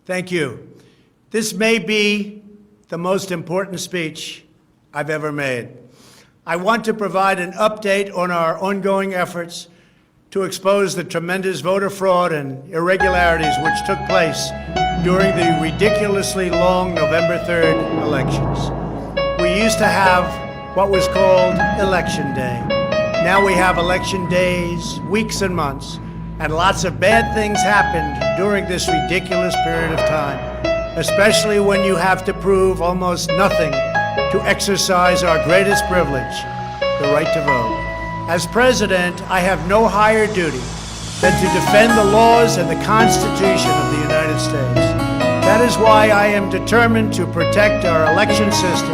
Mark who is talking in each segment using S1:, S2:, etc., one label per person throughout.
S1: Thank you. This may be the most important speech I've ever made. I want to provide an update on our ongoing efforts to expose the tremendous voter fraud and irregularities which took place during the ridiculously long November 3rd elections. We used to have what was called Election Day. Now we have election days, weeks and months, and lots of bad things happened during this ridiculous period of time, especially when you have to prove almost nothing to exercise our greatest privilege, the right to vote. As president, I have no higher duty than to defend the laws and the Constitution of the United States. That is why I am determined to protect our election system,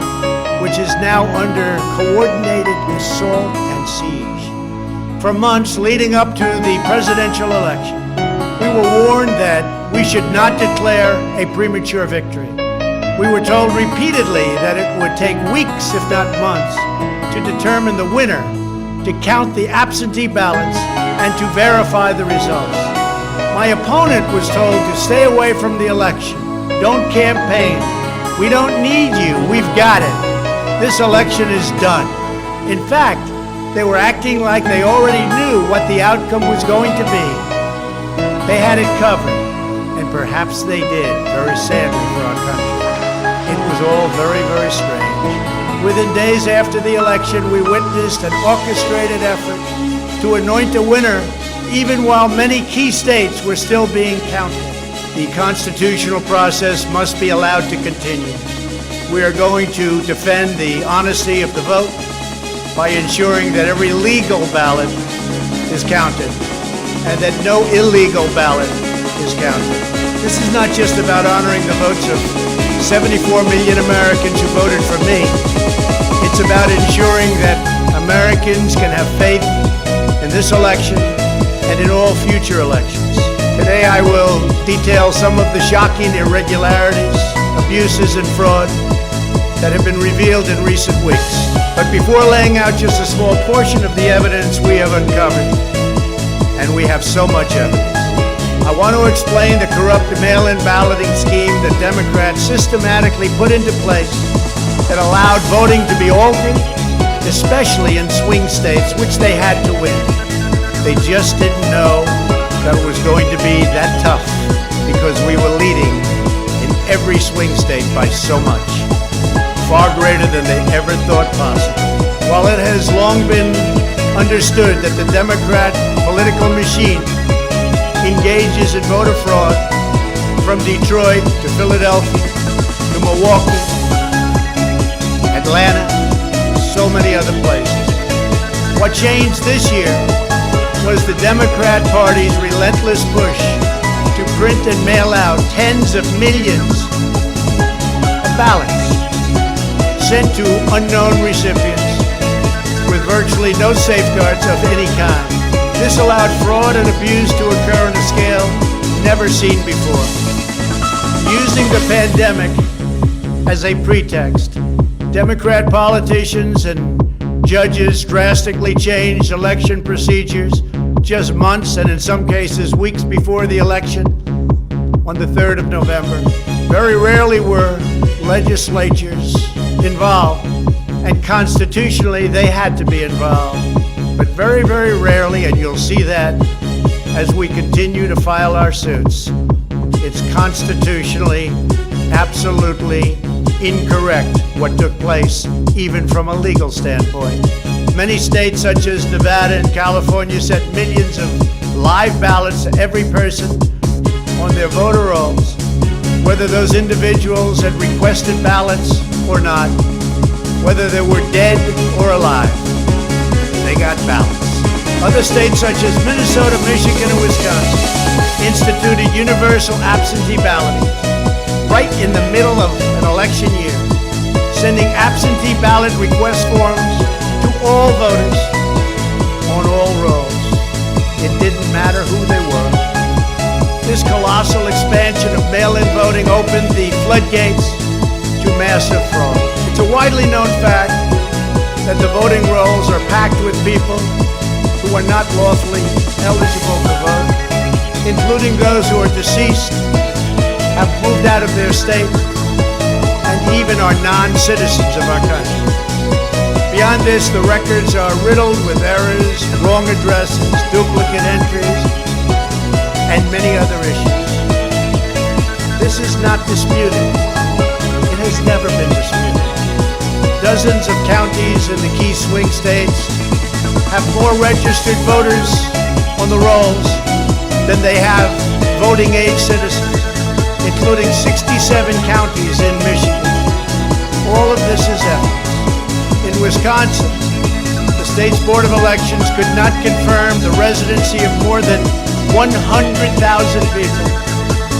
S1: which is now under coordinated assault and siege. For months leading up to the presidential election, we were warned that we should not declare a premature victory. We were told repeatedly that it would take weeks, if not months, to determine the winner, to count the absentee ballots, and to verify the results. My opponent was told to stay away from the election. Don't campaign. We don't need you. We've got it. This election is done. In fact, they were acting like they already knew what the outcome was going to be. They had it covered, and perhaps they did, very sadly for our country. It was all very, very strange. Within days after the election, we witnessed an orchestrated effort to anoint a winner, even while many key states were still being counted. The constitutional process must be allowed to continue. We are going to defend the honesty of the vote by ensuring that every legal ballot is counted and that no illegal ballot is counted. This is not just about honoring the votes of 74 million Americans who voted for me. It's about ensuring that Americans can have faith in this election and in all future elections. Today I will detail some of the shocking irregularities, abuses, and fraud that have been revealed in recent weeks. But before laying out just a small portion of the evidence we have uncovered, and we have so much evidence, I want to explain the corrupt mail-in balloting scheme that Democrats systematically put into place that allowed voting to be altered, especially in swing states, which they had to win. They just didn't know that it was going to be that tough because we were leading in every swing state by so much, far greater than they ever thought possible. While it has long been understood that the Democrat political machine engages in voter fraud from Detroit to Philadelphia to Milwaukee, Atlanta, so many other places. What changed this year was the Democrat Party's relentless push to print and mail out tens of millions of ballots sent to unknown recipients with virtually no safeguards of any kind. This allowed fraud and abuse to occur on a scale never seen before. Using the pandemic as a pretext, Democrat politicians and judges drastically changed election procedures just months and in some cases weeks before the election on the 3rd of November. Very rarely were legislatures involved, and constitutionally they had to be involved. But very, very rarely, and you'll see that as we continue to file our suits, it's constitutionally absolutely incorrect what took place, even from a legal standpoint. Many states such as Nevada and California sent millions of live ballots to every person on their voter rolls, whether those individuals had requested ballots or not, whether they were dead or alive. They got ballots. Other states such as Minnesota, Michigan, and Wisconsin instituted universal absentee balloting right in the middle of an election year, sending absentee ballot request forms to all voters on all rolls. It didn't matter who they were. This colossal expansion of mail-in voting opened the floodgates to massive fraud. It's a widely known fact that the voting rolls are packed with people who are not lawfully eligible to vote, including those who are deceased, have moved out of their state, and even are non-citizens of our country. Beyond this, the records are riddled with errors, wrong addresses, duplicate entries, and many other issues. This is not disputed. It has never been disputed. Dozens of counties in the key swing states have more registered voters on the rolls than they have voting age citizens, including 67 counties in Michigan. All of this is evidence. In Wisconsin, the state's Board of Elections could not confirm the residency of more than 100,000 people,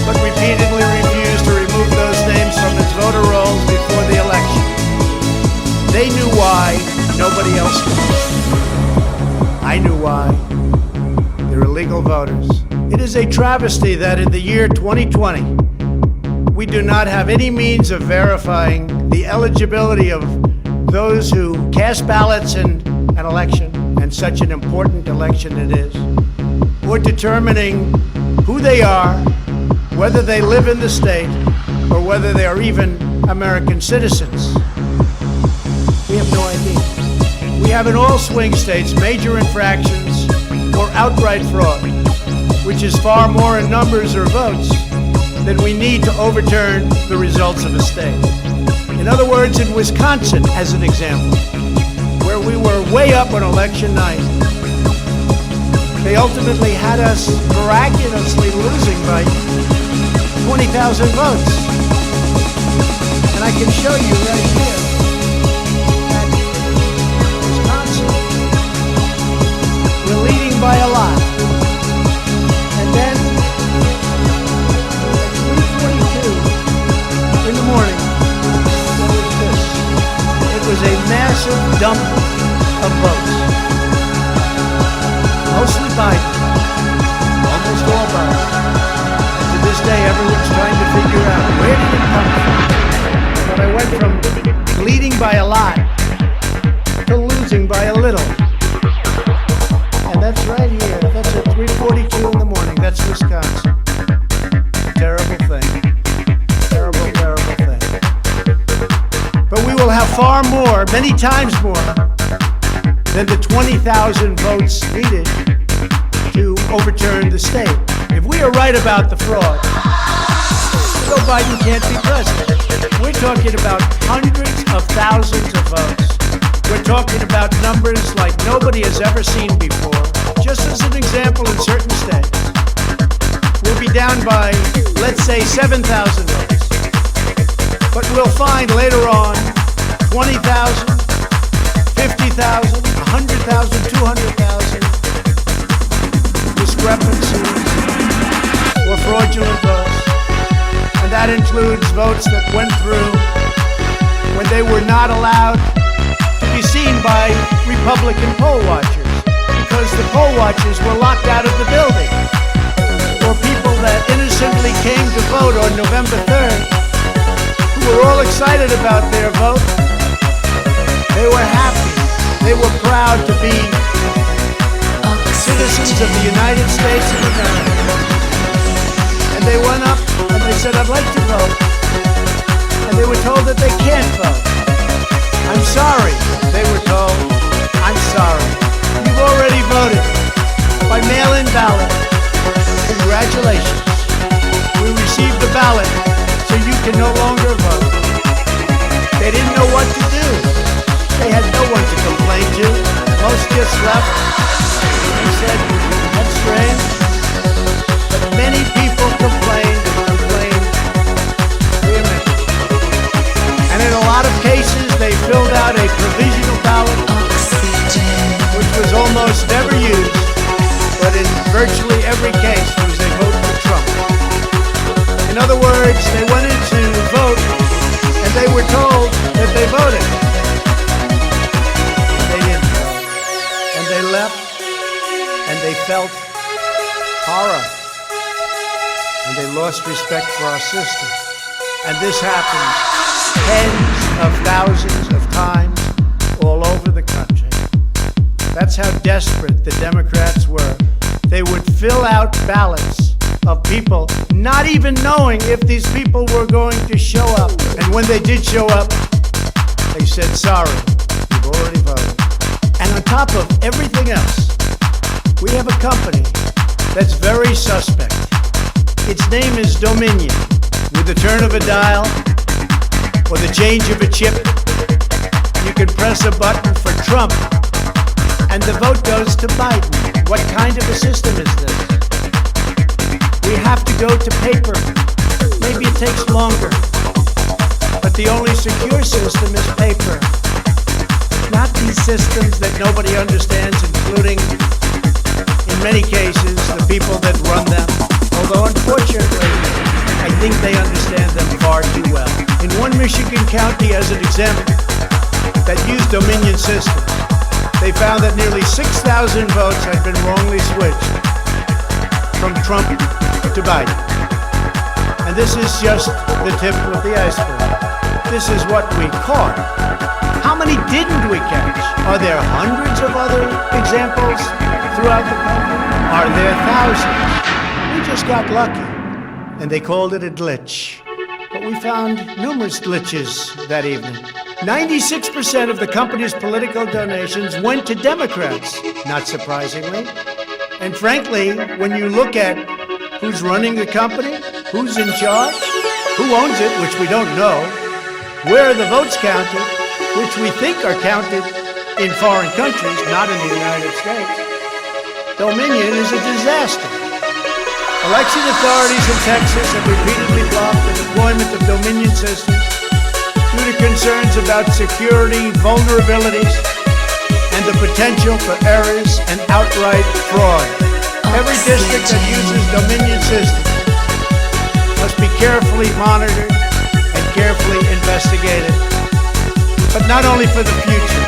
S1: but repeatedly refused to remove those names from its voter rolls before the election. They knew why, nobody else knew. I knew why. They're illegal voters. It is a travesty that in the year 2020, we do not have any means of verifying the eligibility of those who cast ballots in an election, and such an important election it is, or determining who they are, whether they live in the state, or whether they are even American citizens. We have no idea. We have in all swing states major infractions or outright fraud, which is far more in numbers or votes than we need to overturn the results of a state. In other words, in Wisconsin, as an example, where we were way up on election night, they ultimately had us miraculously losing by 20,000 votes. And I can show you right here that Wisconsin, we're leading by a lot. And then at 3:42 in the morning, it was a massive dump of votes. Mostly Biden, almost all Biden. And to this day, everyone's trying to figure out where did it come from. But I went from leading by a lot to losing by a little. And that's right here. That's at 3:42 in the morning. That's Wisconsin. Terrible thing. Terrible, terrible thing. But we will have far more, many times more, than the 20,000 votes needed to overturn the state. If we are right about the fraud, Joe Biden can't be president. We're talking about hundreds of thousands of votes. We're talking about numbers like nobody has ever seen before. Just as an example, in certain states, we'll be down by, let's say, 7,000 votes. But we'll find later on 20,000, 50,000, 100,000, 200,000 discrepancies or fraudulent votes. And that includes votes that went through when they were not allowed to be seen by Republican poll watchers because the poll watchers were locked out of the building. Or people that innocently came to vote on November 3rd, who were all excited about their vote. They were happy. They were proud to be citizens of the United States of America. And they went up and they said, I'd like to vote. And they were told that they can't vote. I'm sorry, they were told. I'm sorry. You've already voted by mail-in ballot. Congratulations. We received the ballot, so you can no longer vote. They didn't know what to do. They had no one to complain to. Most just left. He said, that's strange. But many people complained and complained vehemently. And in a lot of cases, they filled out a provisional ballot, which was almost never used, but in virtually every case was a vote for Trump. In other words, they went in to vote, and they were told that they voted. They didn't vote. And they left, and they felt horror. And they lost respect for our system. And this happened tens of thousands of times all over the country. That's how desperate the Democrats were. They would fill out ballots of people not even knowing if these people were going to show up. And when they did show up, they said, sorry, you've already voted. And on top of everything else, we have a company that's very suspect. Its name is Dominion. With the turn of a dial or the change of a chip, you can press a button for Trump and the vote goes to Biden. What kind of a system is this? We have to go to paper. Maybe it takes longer, but the only secure system is paper. Not these systems that nobody understands, including, in many cases, the people that run them. Although unfortunately, I think they understand them far too well. In one Michigan county, as an example, that used Dominion systems, they found that nearly 6,000 votes had been wrongly switched from Trump to Biden. And this is just the tip of the iceberg. This is what we caught. How many didn't we catch? Are there hundreds of other examples throughout the country? Are there thousands? We just got lucky, and they called it a glitch. But we found numerous glitches that evening. 96% of the company's political donations went to Democrats, not surprisingly. And frankly, when you look at who's running the company, who's in charge, who owns it, which we don't know, where are the votes counted, which we think are counted in foreign countries, not in the United States, Dominion is a disaster. Election authorities in Texas have repeatedly blocked the deployment of Dominion systems due to concerns about security vulnerabilities and the potential for errors and outright fraud. Every district that uses Dominion systems must be carefully monitored and carefully investigated. But not only for the future.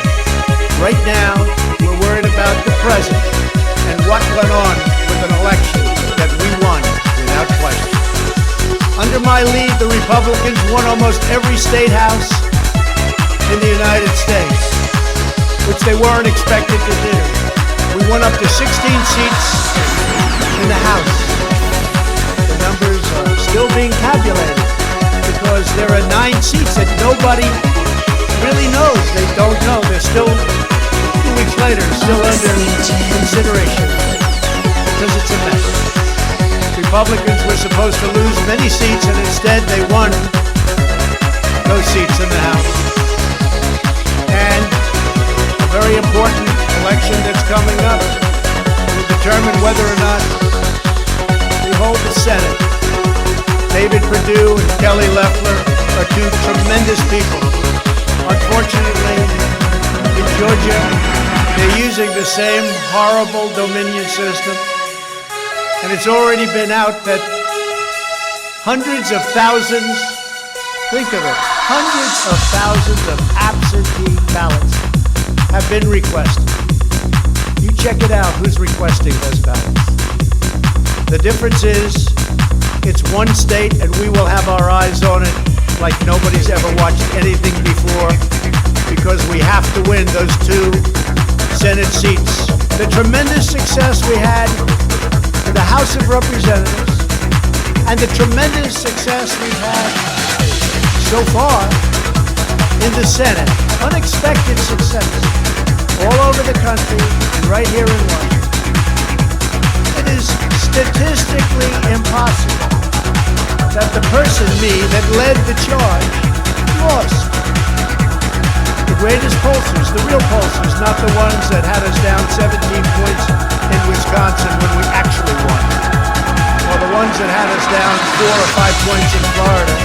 S1: Right now, we're worried about the present and what went on with an election that we won without question. Under my lead, the Republicans won almost every state house in the United States, which they weren't expected to do. We won up to 16 seats in the House. The numbers are still being tabulated because there are 9 seats that nobody really knows. They don't know. They're still, 2 weeks later, still under consideration because it's a mess. Republicans were supposed to lose many seats, and instead they won those seats in the House. And a very important election that's coming up will determine whether or not we hold the Senate. David Perdue and Kelly Loeffler are 2 tremendous people. Unfortunately, in Georgia, they're using the same horrible Dominion system. And it's already been out that hundreds of thousands, think of it, hundreds of thousands of absentee ballots have been requested. You check it out, who's requesting those ballots. The difference is, it's one state and we will have our eyes on it like nobody's ever watched anything before because we have to win those 2 Senate seats. The tremendous success we had in the House of Representatives and the tremendous success we've had so far in the Senate, unexpected success all over the country and right here in Washington. It is statistically impossible that the person, me, that led the charge lost. The greatest pollsters, the real pollsters, not the ones that had us down 17 points in Wisconsin when we actually won, or the ones that had us down 4 or 5 points in Florida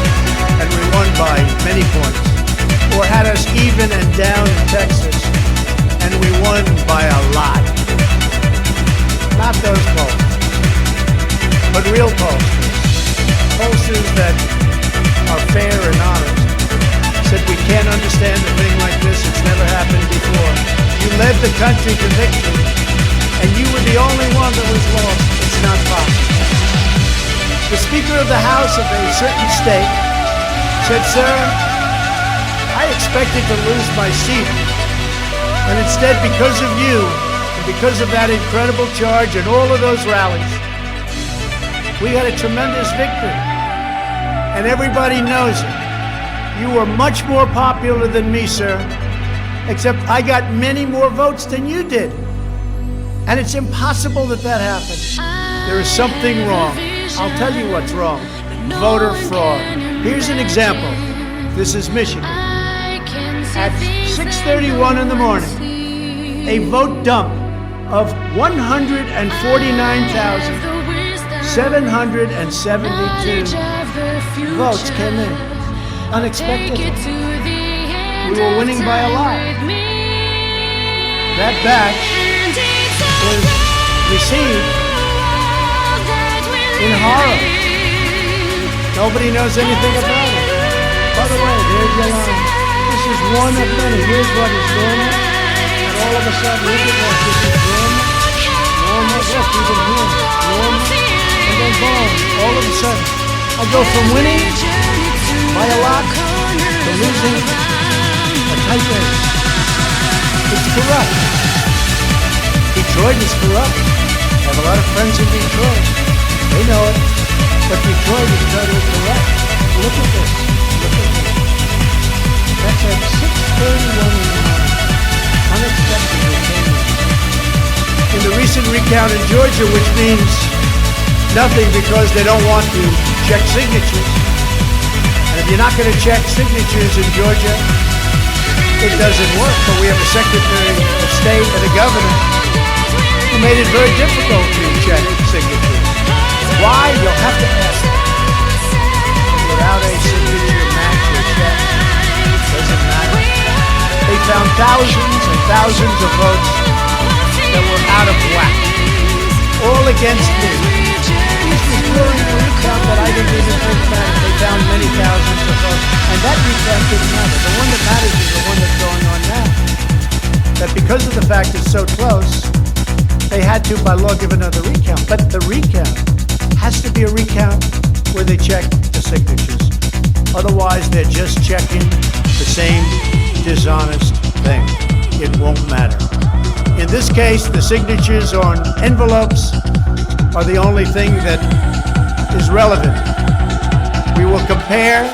S1: and we won by many points, or had us even and down in Texas and we won by a lot. Not those pollsters, but real pollsters. Pollsters that are fair and honest, said we can't understand a thing like this, it's never happened before. You led the country to victory, and you were the only one that was lost. It's not possible. The Speaker of the House of a certain state said, sir, I expected to lose my seat, and instead, because of you, and because of that incredible charge and all of those rallies, We had a tremendous victory, and everybody knows it. You were much more popular than me, sir, except I got many more votes than you did. And it's impossible that that happened. There is something wrong. I'll tell you what's wrong. Voter fraud. Here's an example. This is Michigan. At 6:31 in the morning, a vote dump of 149,772 votes came in. Unexpectedly. We were winning by a lot. That batch was received in horror. Nobody knows anything about it. By the way, there's your line. This is one of many. Here's what is normal. And all of a sudden, look at that. This is normal. Normal. Look, even here. Normal. And then boom. All of a sudden, I go from winning by a lot to losing a tight race. It's corrupt. Detroit is corrupt. I have a lot of friends in Detroit. They know it. But Detroit is totally corrupt. Look at this. Look at this. That's at 6:31 in the morning. Unexpectedly came in. In the recent recount in Georgia, which means nothing because they don't want to check signatures. And if you're not going to check signatures in Georgia, it doesn't work. But we have a Secretary of State and a governor who made it very difficult to check signatures. Why? You'll have to ask. Without a signature match or check, doesn't matter. They found thousands and thousands of votes that were out of whack, all against me. This was during a recount that I didn't even think mattered. They found many thousands of votes, and that recount didn't matter. The one that matters is the one that's going on now. That because of the fact it's so close, they had to, by law, give another recount. But the recount has to be a recount where they check the signatures. Otherwise, they're just checking the same dishonest thing. It won't matter. In this case, the signatures on envelopes are the only thing that is relevant. We will compare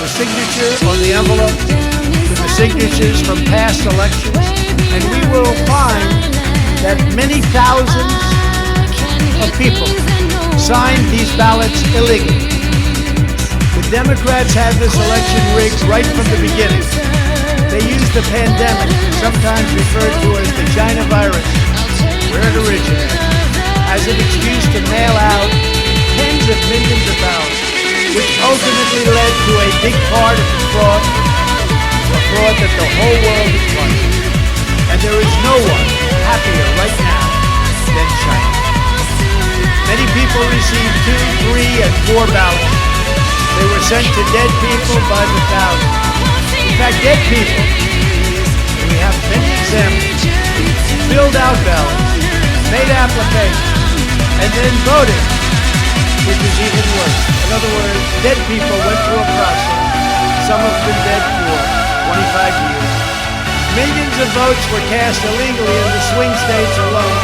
S1: the signature on the envelope to the signatures from past elections, and we will find that many thousands of people signed these ballots illegally. The Democrats had this election rigged right from the beginning. They used the pandemic, sometimes referred to as the China virus, where it originated, as an excuse to mail out tens of millions of ballots, which ultimately led to a big part of the fraud, a fraud that the whole world is funding. And there is no one happier right now than China. Many people received 2, 3, and 4 ballots. They were sent to dead people by the thousands. In fact, dead people, and we have many examples, filled out ballots, made applications, and then voted, which is even worse. In other words, dead people went through a process. Some have been dead for 25 years. Millions of votes were cast illegally in the swing states alone.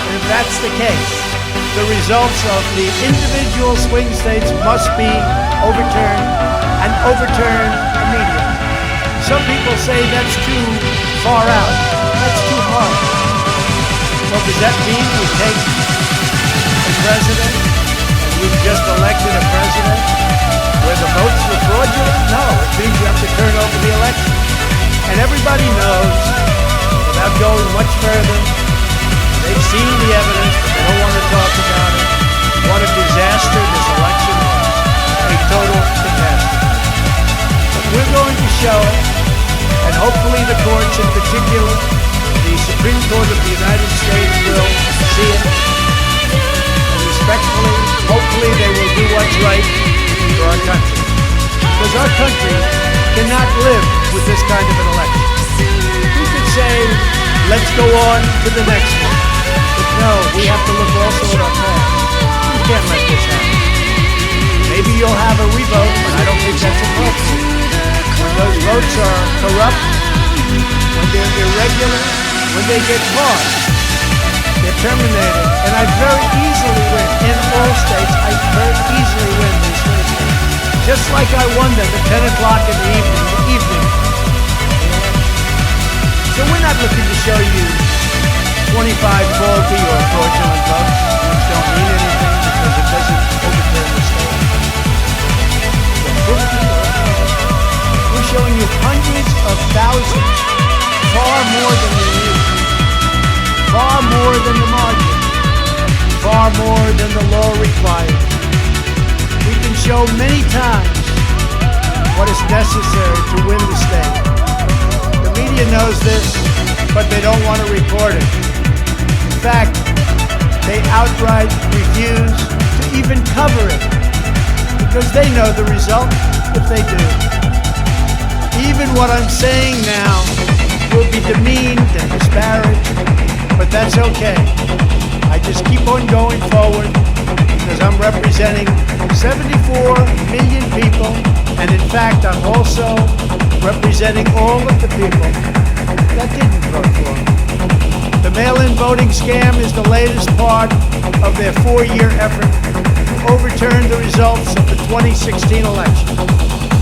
S1: And if that's the case, the results of the individual swing states must be overturned and overturned immediately. Some people say that's too far out. That's too hard. Well, does that mean we take a president and we've just elected a president where the votes were fraudulent? No, it means you have to turn over the election. And everybody knows, without going much further, they've seen the evidence, but they don't want to talk about it. What a disaster this election was. A total catastrophe. But we're going to show it, and hopefully the courts in particular, the Supreme Court of the United States will see it. And respectfully, hopefully they will do what's right for our country. Because our country cannot live with this kind of an election. We could say, let's go on to the next one. But no, we have to look also at our past. We can't let this happen. Maybe you'll have a revote, but I don't think that's appropriate. When those votes are corrupt, when they're irregular, when they get caught, they're terminated, and I very easily win. In all states, I very easily win these swing states. Just like I won them at 10 o'clock in the evening. So we're not looking to show you 25 faulty or fraudulent votes, which don't mean anything because it doesn't overturn the state. We're showing you hundreds of thousands, far more than we need, far more than the margin, far more than the law requires. We can show many times what is necessary to win the state. The media knows this, but they don't want to report it. In fact, they outright refuse to even cover it because they know the result if they do. Even what I'm saying now will be demeaned and disparaged, but that's okay. I just keep on going forward because I'm representing 74 million people, and in fact, I'm also representing all of the people that didn't vote for me. The mail-in voting scam is the latest part of their 4-year effort to overturn the results of the 2016 election.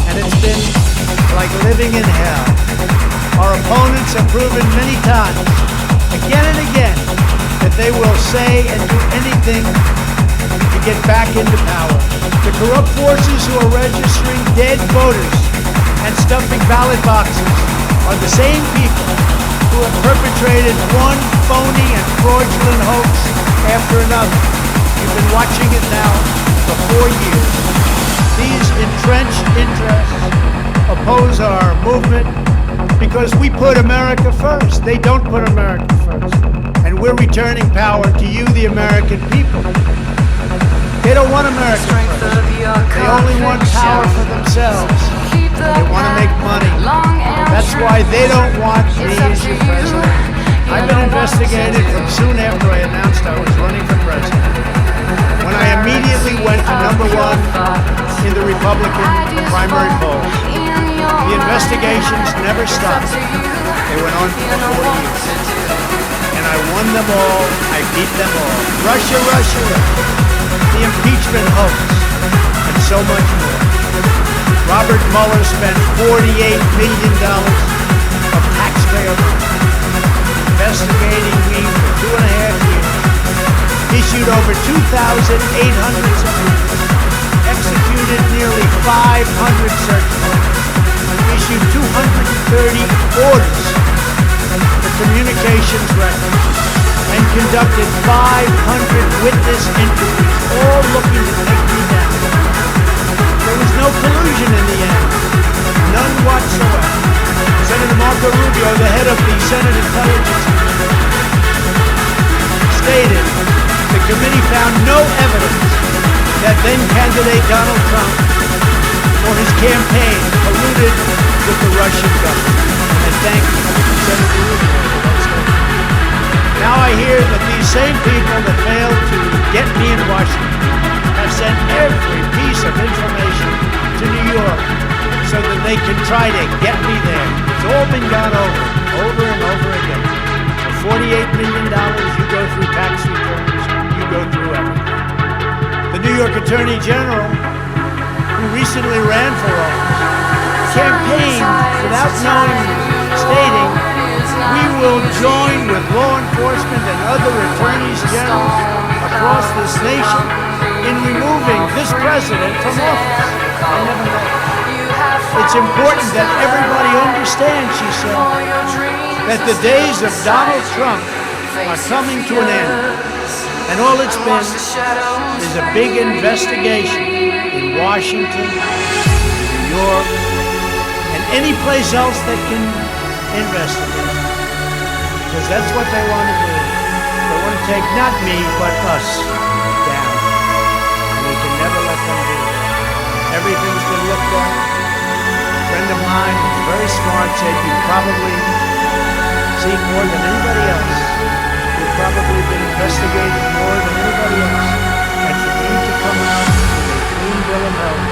S1: And it's been like living in hell. Our opponents have proven many times, again and again, that they will say and do anything to get back into power. The corrupt forces who are registering dead voters and stuffing ballot boxes are the same people who have perpetrated one phony and fraudulent hoax after another. You've been watching it now for 4 years. These entrenched interests oppose our movement because we put America first. They don't put America first. And we're returning power to you, the American people. They don't want America first. They only want power for themselves. They want to make money. That's why they don't want me as your president. I've been investigated from soon after I announced I was running for president, when I immediately went to #1 in the Republican primary polls. The investigations never stopped. They went on for 4 years. And I won them all. I beat them all. Russia, Russia, Russia. The impeachment hoax, and so much more. Robert Mueller spent $48 million of taxpayer money investigating me for 2.5 years, issued over 2,800 subpoenas, executed nearly 500 search warrants, issued 230 orders for communications records, and conducted 500 witness interviews, all looking to take me down. There was no collusion in the end, none whatsoever. Senator Marco Rubio, the head of the Senate Intelligence Committee, stated the committee found no evidence that then-candidate Donald Trump or his campaign colluded with the Russian government. And thank Senator Rubio for that statement. Now I hear that these same people that failed to get me in Washington have sent every piece of information to New York so that they can try to get me there. It's all been gone over and over again. For $48 million, you go through tax returns, you go through everything. The New York Attorney General, who recently ran for office, campaigned without knowing, stating, "We will join with law enforcement and other attorneys general across this nation in removing this president from office." I never know. It's important that everybody understands, she said, that the days of Donald Trump are coming to an end. And all it's been is a big investigation in Washington, New York, and any place else that can investigate. Because that's what they want to do. They want to take not me, but us down. And we can never let them do that. Everything's been looked at. A friend of mine who's very smart said you've probably seen more than anybody else. You've probably been investigated more than anybody else. And for you to come out with a clean bill of health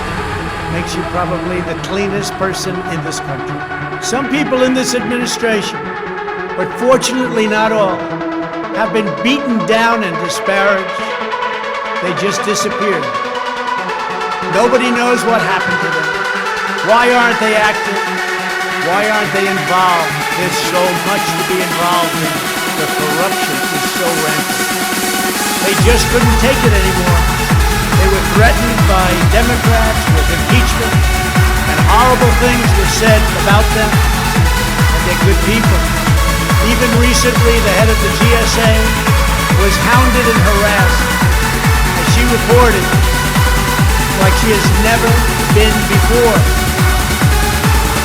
S1: makes you probably the cleanest person in this country. Some people in this administration, but fortunately not all, have been beaten down and disparaged. They just disappeared. Nobody knows what happened to them. Why aren't they active? Why aren't they involved? There's so much to be involved in. The corruption is so rampant. They just couldn't take it anymore. They were threatened by Democrats with impeachment, and horrible things were said about them, and they're good people. Even recently, the head of the GSA was hounded and harassed, as she reported, like she has never been before.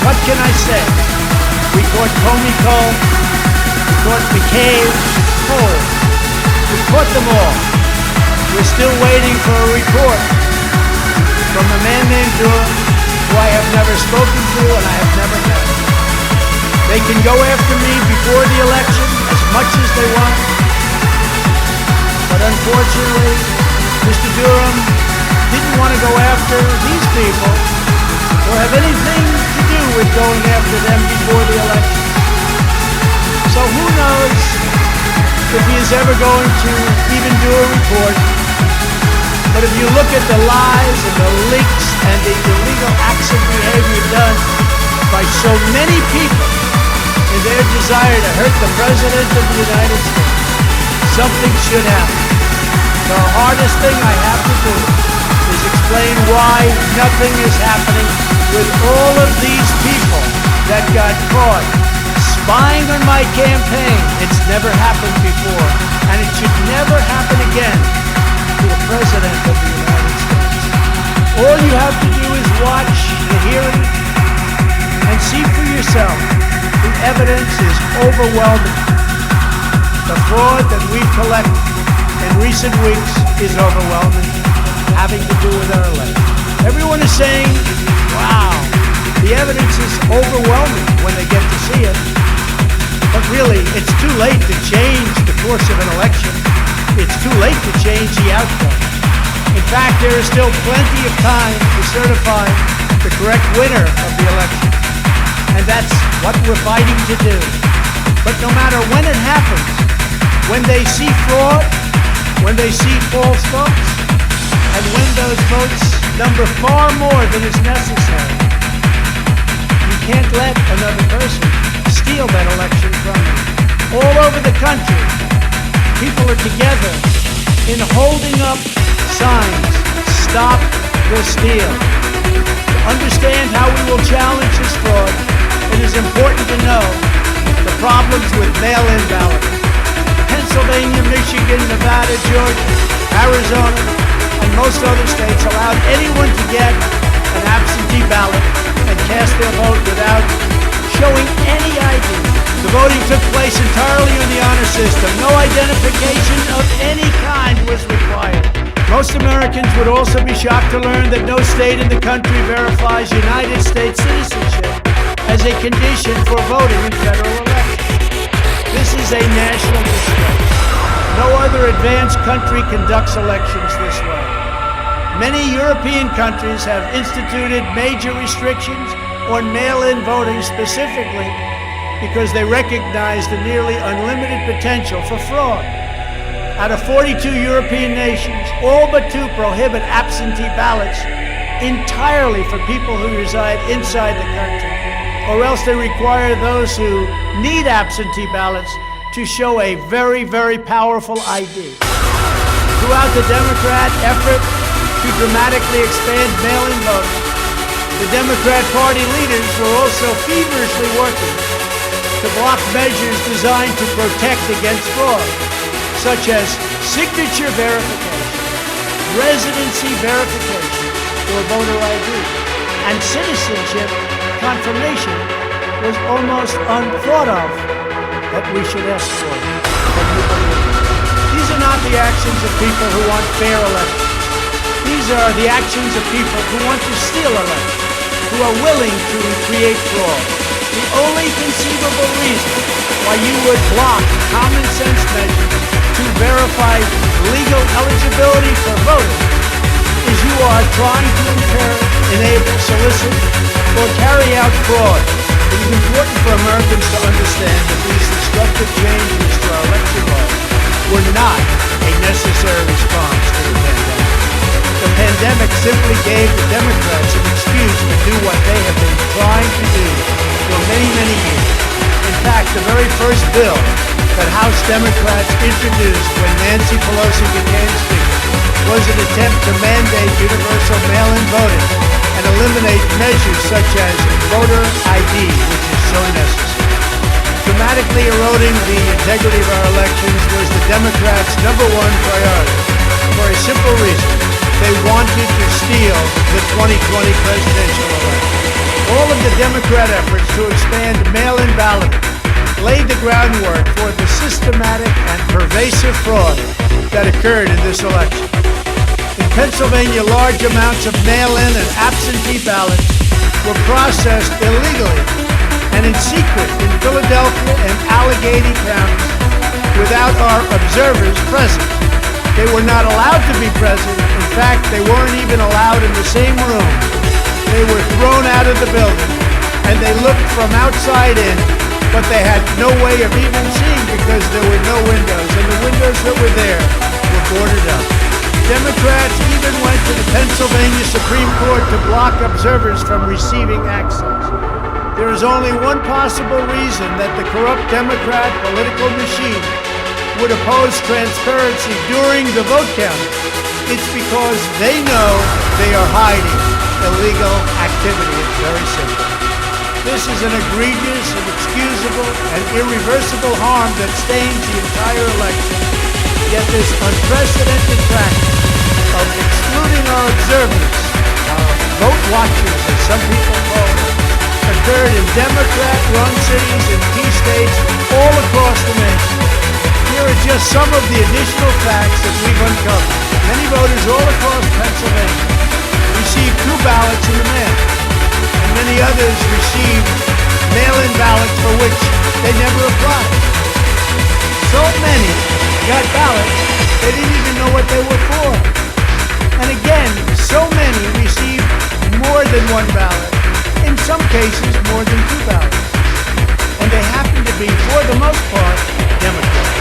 S1: What can I say? We caught Comey Cole, we caught McCabe, Cole, we caught them all. We're still waiting for a report from a man named Durham, who I have never spoken to and I have never met. They can go after me before the election as much as they want, but unfortunately, Mr. Durham didn't want to go after these people or have anything to do with going after them before the election. So who knows if he is ever going to even do a report. But if you look at the lies and the leaks and the illegal acts of behavior done by so many people in their desire to hurt the President of the United States, something should happen. The hardest thing I have to do is explain why nothing is happening with all of these people that got caught spying on my campaign. It's never happened before, and it should never happen again to a President of the United States. All you have to do is watch the hearing and see for yourself. The evidence is overwhelming. The fraud that we've collected in recent weeks is overwhelming, having to do with our election. Everyone is saying, wow, the evidence is overwhelming when they get to see it. But really, it's too late to change the course of an election. It's too late to change the outcome. In fact, there is still plenty of time to certify the correct winner of the election. And that's what we're fighting to do. But no matter when it happens, when they see fraud, when they see false votes, and when those votes number far more than is necessary, you can't let another person steal that election from you. All over the country, people are together in holding up signs, stop the steal. To understand how we will challenge this fraud, it is important to know the problems with mail-in balloting. Pennsylvania, Michigan, Nevada, Georgia, Arizona, and most other states allowed anyone to get an absentee ballot and cast their vote without showing any ID. The voting took place entirely on the honor system. No identification of any kind was required. Most Americans would also be shocked to learn that no state in the country verifies United States citizenship as a condition for voting in federal elections. This is a national disgrace. No other advanced country conducts elections this way. Many European countries have instituted major restrictions on mail-in voting specifically because they recognize the nearly unlimited potential for fraud. Out of 42 European nations, all but 2 prohibit absentee ballots entirely for people who reside inside the country, or else they require those who need absentee ballots to show a very, very powerful ID. Throughout the Democrat effort to dramatically expand mail-in voting, the Democrat Party leaders were also feverishly working to block measures designed to protect against fraud, such as signature verification, residency verification or voter ID, and citizenship confirmation was almost unthought of that we should ask for. These are not the actions of people who want fair elections. These are the actions of people who want to steal elections, who are willing to create fraud. The only conceivable reason why you would block common sense measures to verify legal eligibility for voting is you are trying to impair, enable, solicit, or carry out fraud. It is important for Americans to understand that these destructive changes to our election laws were not a necessary response to the pandemic. The pandemic simply gave the Democrats an excuse to do what they have been trying to do for many, many years. In fact, the very first bill that House Democrats introduced when Nancy Pelosi became Speaker was an attempt to mandate universal mail-in voting and eliminate measures such as voter ID, which is so necessary. Dramatically eroding the integrity of our elections was the Democrats' #1 priority, for a simple reason. They wanted to steal the 2020 presidential election. All of the Democrat efforts to expand mail-in balloting laid the groundwork for the systematic and pervasive fraud that occurred in this election. In Pennsylvania, large amounts of mail-in and absentee ballots were processed illegally and in secret in Philadelphia and Allegheny counties without our observers present. They were not allowed to be present. In fact, they weren't even allowed in the same room. They were thrown out of the building, and they looked from outside in, but they had no way of even seeing because there were no windows, and the windows that were there were boarded up. Democrats even went to the Pennsylvania Supreme Court to block observers from receiving access. There is only one possible reason that the corrupt Democrat political machine would oppose transparency during the vote count. It's because they know they are hiding illegal activity. It's very simple. This is an egregious, inexcusable, and irreversible harm that stains the entire election. Yet this unprecedented practice of excluding our observers, our vote watchers, as some people call them, occurred in Democrat-run cities in key states all across the nation. Here are just some of the additional facts that we've uncovered. Many voters all across Pennsylvania received 2 ballots in the mail, and many others received mail-in ballots for which they never applied. So many got ballots, they didn't even know what they were for. And again, so many received more than 1 ballot, in some cases more than 2 ballots. And they happen to be, for the most part, Democrats.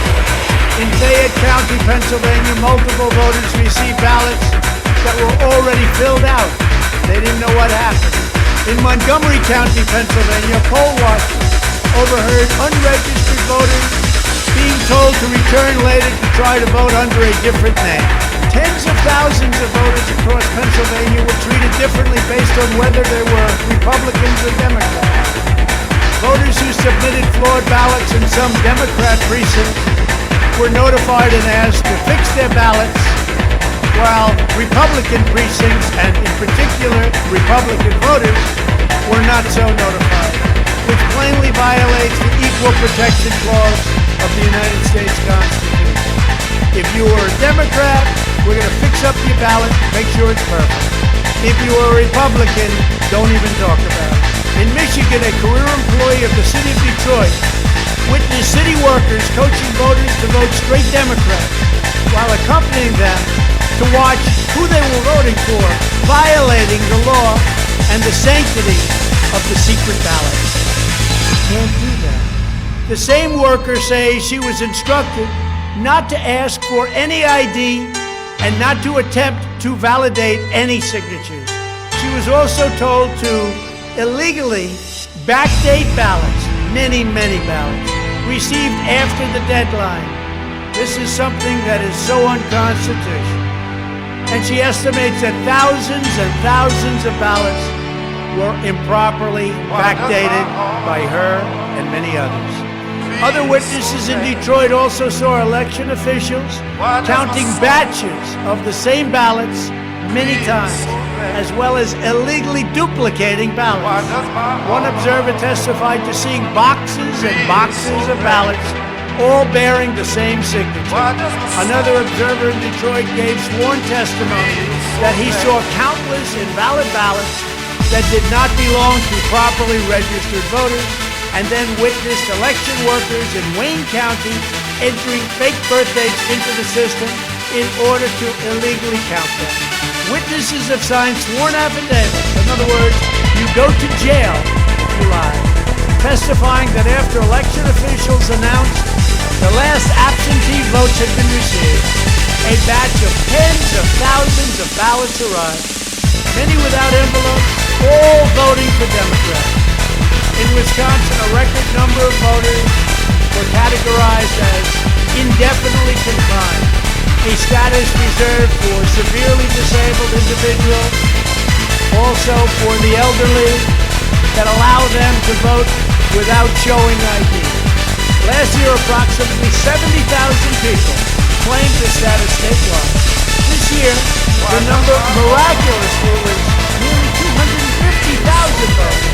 S1: In Fayette County, Pennsylvania, multiple voters received ballots that were already filled out. They didn't know what happened. In Montgomery County, Pennsylvania, poll watchers overheard unregistered voters being told to return later to try to vote under a different name. Tens of thousands of voters across Pennsylvania were treated differently based on whether they were Republicans or Democrats. Voters who submitted flawed ballots in some Democrat precincts were notified and asked to fix their ballots, while Republican precincts, and in particular Republican voters, were not so notified, which plainly violates the Equal Protection Clause of the United States Constitution. If you are a Democrat, we're going to fix up your ballot, make sure it's perfect. If you are a Republican, don't even talk about it. In Michigan, a career employee of the city of Detroit witnessed city workers coaching voters to vote straight Democrat while accompanying them to watch who they were voting for, violating the law and the sanctity of the secret ballot. Can't do that. The same worker says she was instructed not to ask for any ID and not to attempt to validate any signatures. She was also told to illegally backdate ballots, many ballots, received after the deadline. This is something that is so unconstitutional. And she estimates that thousands and thousands of ballots were improperly backdated by her and many others. Other witnesses in Detroit also saw election officials counting batches of the same ballots many times, as well as illegally duplicating ballots. One observer testified to seeing boxes and boxes of ballots, all bearing the same signature. Another observer in Detroit gave sworn testimony that he saw countless invalid ballots that did not belong to properly registered voters, and then witnessed election workers in Wayne County entering fake birthdays into the system in order to illegally count them. Witnesses have signed sworn affidavits. In other words, you go to jail if you lie, testifying that after election officials announced The last absentee votes had been received. A batch of tens of thousands of ballots arrived, many without envelopes, all voting for Democrats. In Wisconsin, a record number of voters were categorized as indefinitely confined, a status reserved for severely disabled individuals, also for the elderly, that allow them to vote without showing ID. Last year, approximately 70,000 people claimed this status statewide. This year, the number miraculously was nearly 250,000 votes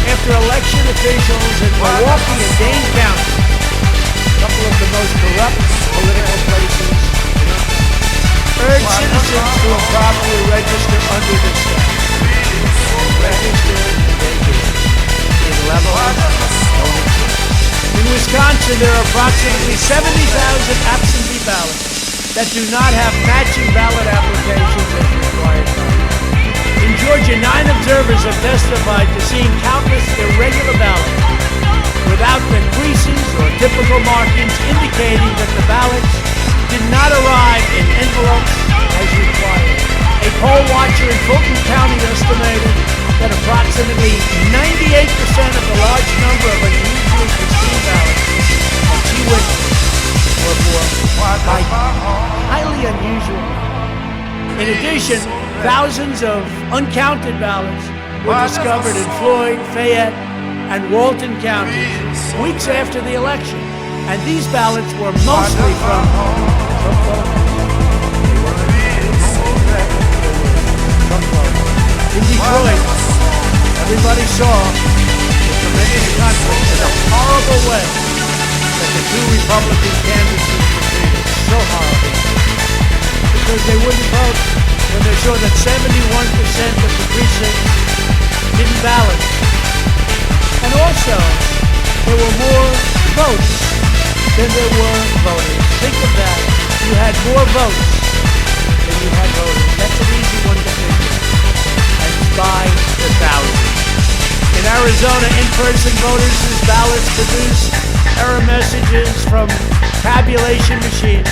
S1: after election officials in Milwaukee and Dane County, a couple of the most corrupt political places, urged citizens to improperly register under this statute. And register they did in levels. In Wisconsin, there are approximately 70,000 absentee ballots that do not have matching ballot applications as required. In Georgia, 9 observers have testified to seeing countless irregular ballots without the creases or typical markings indicating that the ballots did not arrive in envelopes as required. A poll watcher in Fulton County estimated that approximately 98% of the large number of unusually pristine ballots that she witnessed were for highly unusual. In addition, thousands of uncounted ballots were discovered in Floyd, Fayette, and Walton counties weeks after the election, and these ballots were mostly from in Detroit. Everybody saw the tremendous conflict in a horrible way that the two Republican candidates were treated. So horrible. Because they wouldn't vote when they saw that 71% of the precincts didn't ballot. And also, there were more votes than there were voters. Think of that. You had more votes than you had voters. That's an easy one to figure. And by the thousands. In Arizona, in-person voters whose ballots produced error messages from tabulation machines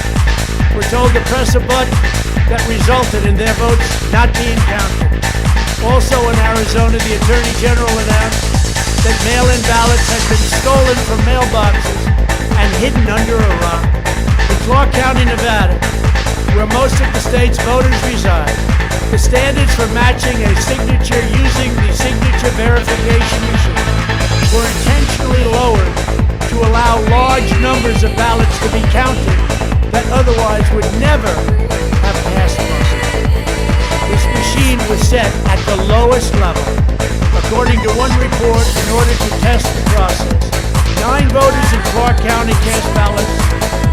S1: were told to press a button that resulted in their votes not being counted. Also in Arizona, the Attorney General announced that mail-in ballots had been stolen from mailboxes and hidden under a rock. In Clark County, Nevada, where most of the state's voters reside, the standards for matching a signature using the signature verification machine were intentionally lowered to allow large numbers of ballots to be counted that otherwise would never have passed muster. This machine was set at the lowest level. According to one report, in order to test the process, 9 voters in Clark County cast ballots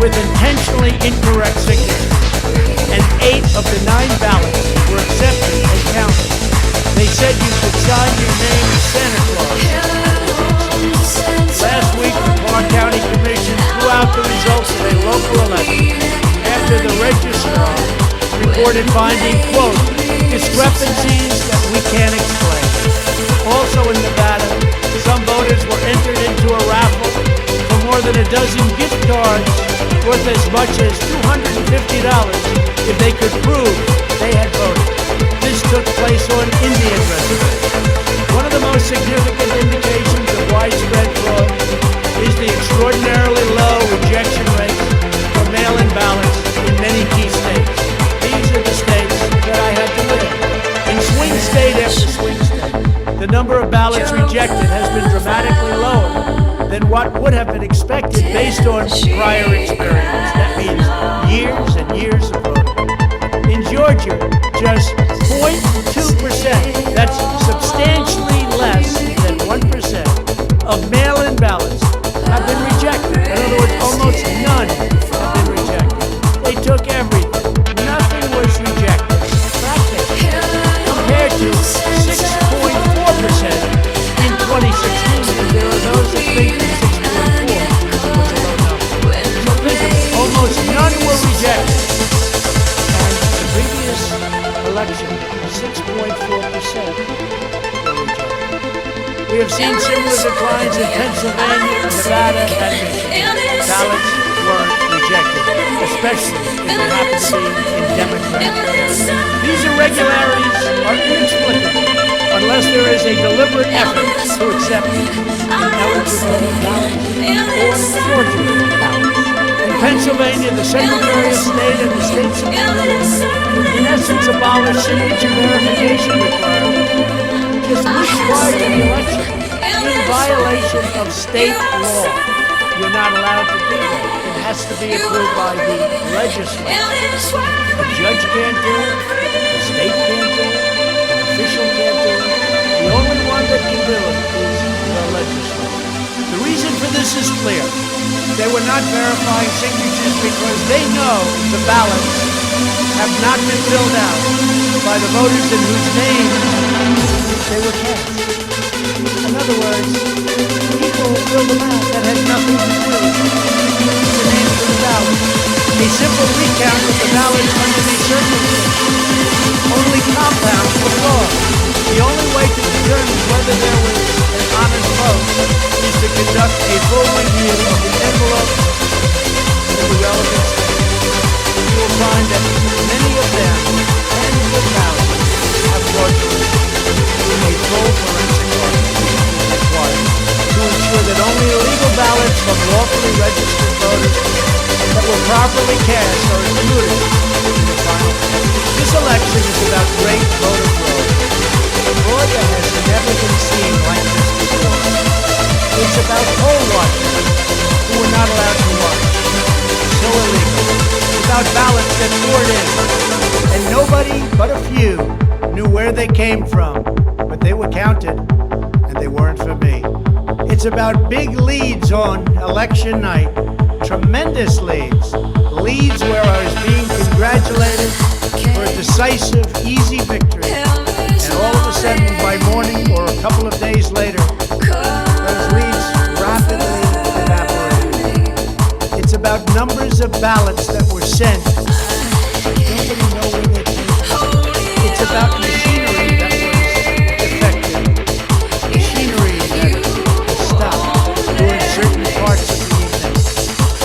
S1: with intentionally incorrect signatures, and 8 of the 9 ballots were accepted and counted. They said you could sign your name as Santa Claus. Last week, the Clark County Commission threw out the results of a local election after the registrar reported finding, quote, discrepancies that we can't explain. Also in Nevada, some voters were entered into a raffle for more than a dozen gift cards worth as much as $250 if they could prove they had voted. This took place on Indian reservations. One of the most significant indications of widespread fraud is the extraordinarily low rejection rates for mail-in ballots in many key states. These are the states that I had to live. In swing state after swing state, the number of ballots rejected has been dramatically lower than what would have been expected based on prior experience. That means years and years of voting. In Georgia, just 0.2%, that's substantially less than 1% of mail-in ballots have been rejected. In other words, almost none have been rejected. They took everything. Nothing was rejected. Practically. Compared to 6.4% in 2016, and there are those that think that 6.4 was a low number. So think of it. Almost none were rejected. And the previous election, 6.4% were rejected. We have seen similar declines in Pennsylvania, Nevada, and Michigan. Ballots weren't rejected, especially if it happened to be in Democratic areas. These irregularities are inexplicable unless there is a deliberate effort to accept ineligible ballots or fraudulent ballots. In Pennsylvania, the Secretary of State and the State Supreme Court, in essence, abolished signature verification requirements just weeks prior to the election in violation of state law. You're not allowed to do that. It has to be approved by the legislature. A judge can't do it, the state can't do it, an official can't do it. The only one that can do it is the legislature. The reason for this is clear. They were not verifying signatures because they know the ballots have not been filled out by the voters in whose name they were cast. In other words, people fill them out that has nothing to do with the names of the ballot. A simple recount of the ballots under these circumstances only compounds the fraud. The only way to determine whether there was an honest vote is to conduct a full review of the envelope and the relevant statements. You will find that many of them, tens of thousands, have fraudulent. A full forensic audit is required to ensure that only legal ballots from lawfully registered voters that were properly cast are included in the final count. This election is about great voter fraud. Fraud that has never been seen like this before. It's about poll watchers who were not allowed to watch. So illegal. It's about ballots that poured in, and nobody but a few knew where they came from, but they were counted, and they weren't for me. It's about big leads on election night, tremendous leads, leads where I was being congratulated for a decisive, easy victory, and all of a sudden, by morning or a couple of days later, those leads rapidly evaporated. It's about numbers of ballots that were sent. Nobody knows where they came from. It's about machinery that was defective, machinery that was stopped during certain parts of the evening,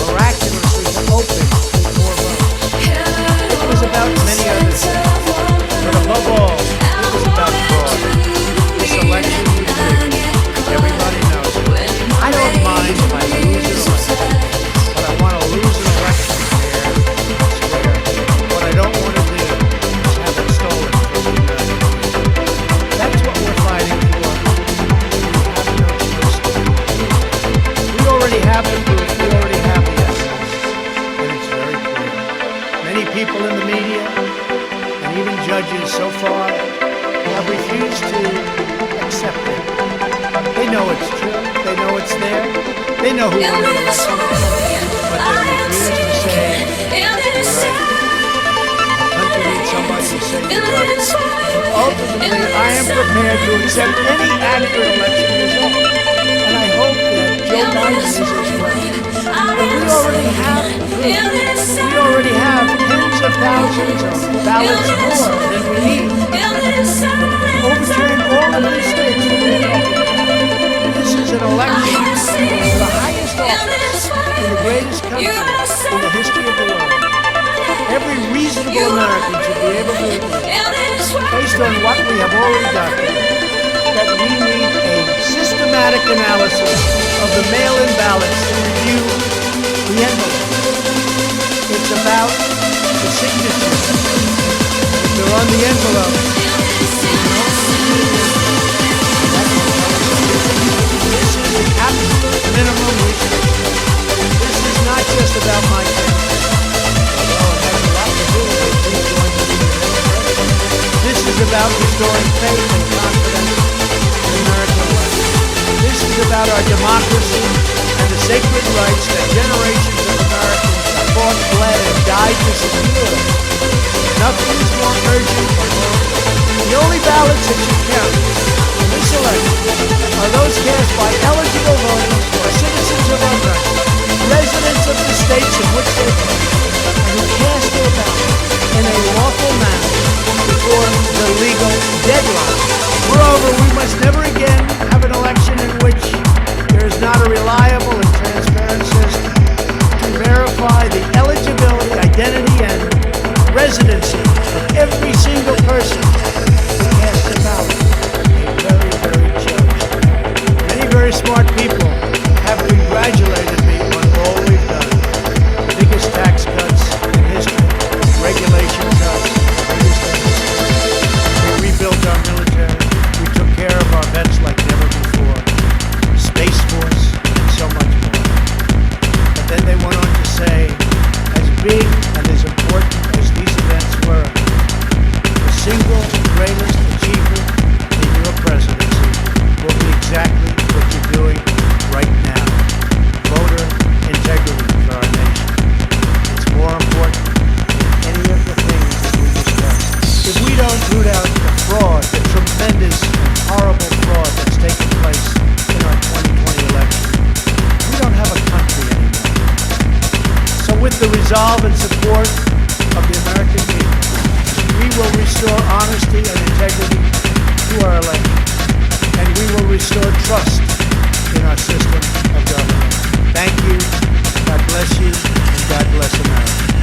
S1: miraculously to open before votes. It was about many other things, but above all, it was about fraud. This election was rigged. Everybody knows it. I don't mind if I lose an election, but I want to lose an election fair and square. What I don't want to do is have it stolen from the United States. That's what we're fighting for. We have no choice to do. We already have the proof. We already have the evidence. And it's very clear. Many people in the media and even judges so far have refused to accept it. They know it's true. They know it's there. They know who won the election. But they refuse to say, you're right. The country needs somebody to say, you're right. Ultimately, I am prepared to accept any accurate election result. And I hope that Joe Biden is as well. But we already have proof. We already have tens of thousands of ballots more than we need. Overturn all of these states that we're talking about. This is an election for the highest office in the greatest country in the history of the world. Every reasonable American should be able to agree, based on what we have already documented, that we need a systematic analysis of the mail-in ballots to review the envelope. It's about the signatures. If they're on the envelope, this is the absolute minimum we should expect. This is not just about my family, although it has a lot to do with who's going to be the next president. This is about restoring faith and confidence in American life. This is about our democracy and the sacred rights that generations of Americans have fought, bled, and died to secure. Nothing is more urgent or more important. The only ballots that should count in this election are those cast by eligible voters who are citizens of our country, residents of the states in which they live, and who cast their ballot in a lawful manner before the legal deadline. Moreover, we must never again have an election in which there is not a reliable and transparent system to verify smart people have congratulated me on all we've done. The biggest tax cuts in history, regulation cuts, the biggest in history. We rebuilt our military. We took care of our vets like never before. Space Force, and so much more. But then they went on to say, as big and as important as these events were, the single greatest achievement in your presidency will be exactly what you're doing right now. Voter integrity for our nation. It's more important than any of the things that we discussed. If we don't root out the fraud, the tremendous and horrible fraud that's taken place in our 2020 election, we don't have a country anymore. So with the resolve and support of the American people, we will restore honesty and integrity to our election, and we will restore trust in our system of government. Thank you, God bless you, and God bless America.